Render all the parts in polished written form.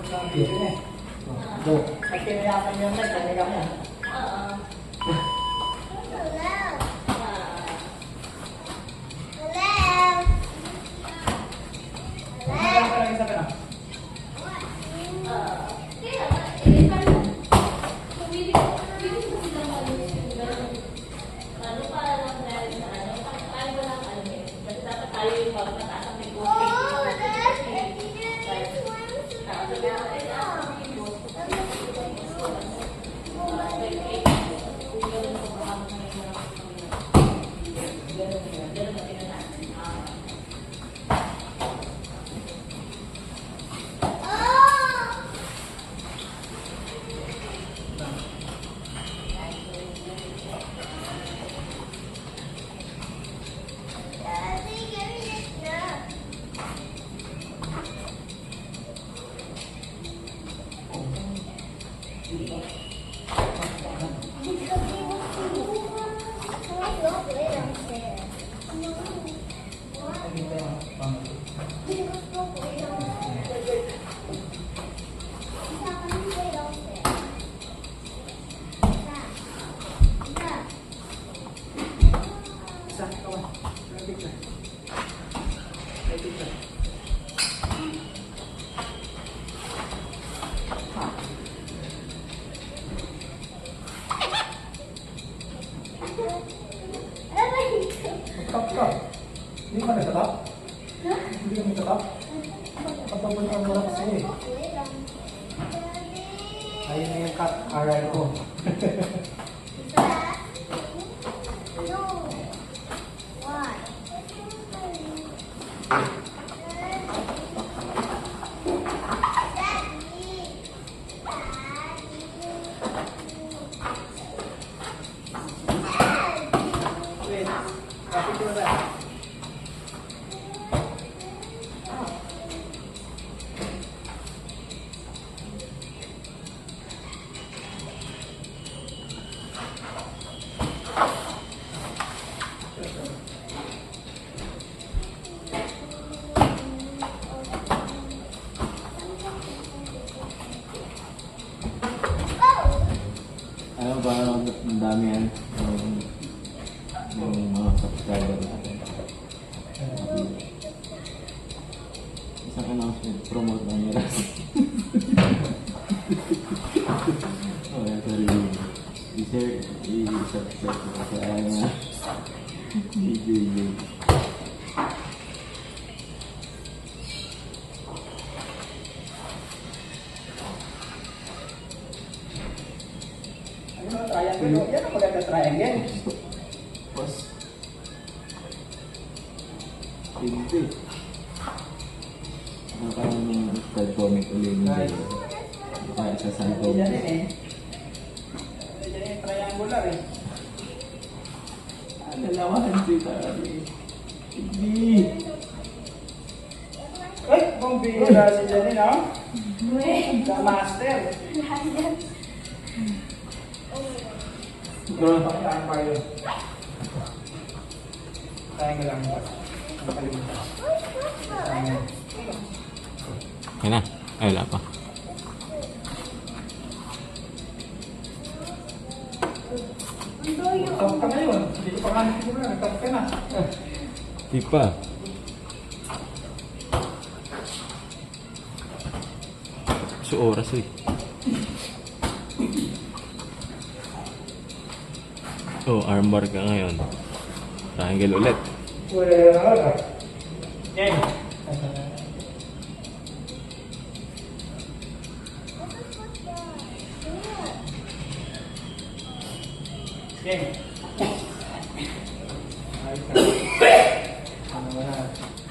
Pag kinayapan yung net, kanila mo. Hindi ka nagtatap? Hindi ka nagtatap? Kapag ang mga kasi eh. Ayun na yung aral ko. Ano ba ang dami yan? Yung mga subscriber natin. Isang announcement, promote na nila. Oh, yeah, sorry. I-share, i-subscribe ko kasi ayaw nga. DJ. Triangle. Yan ang maganda triangle. Pas. Hindi. Parang style comic ulit yung dito. Kaya sa style comic. Yan eh. Yan yung triangular eh. Nalawahan si Tari. Hindi. Ay, bumbira si Janine, no? The master. Pakitaan pa yun. Triangle lang ba? Nakalimutan. Triangle. Yan na. Ay, wala pa. Nagtap ka na yun. Hindi ko pa kami siguro na. Nagtap ka na. Di pa. So, oras eh. Oh, armbar ka ngayon. Triangle ulit. Well, yan. Yan.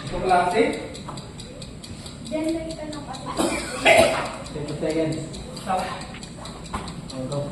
Ito klase? Then, may tanong pa. 10 seconds. Stop. Go.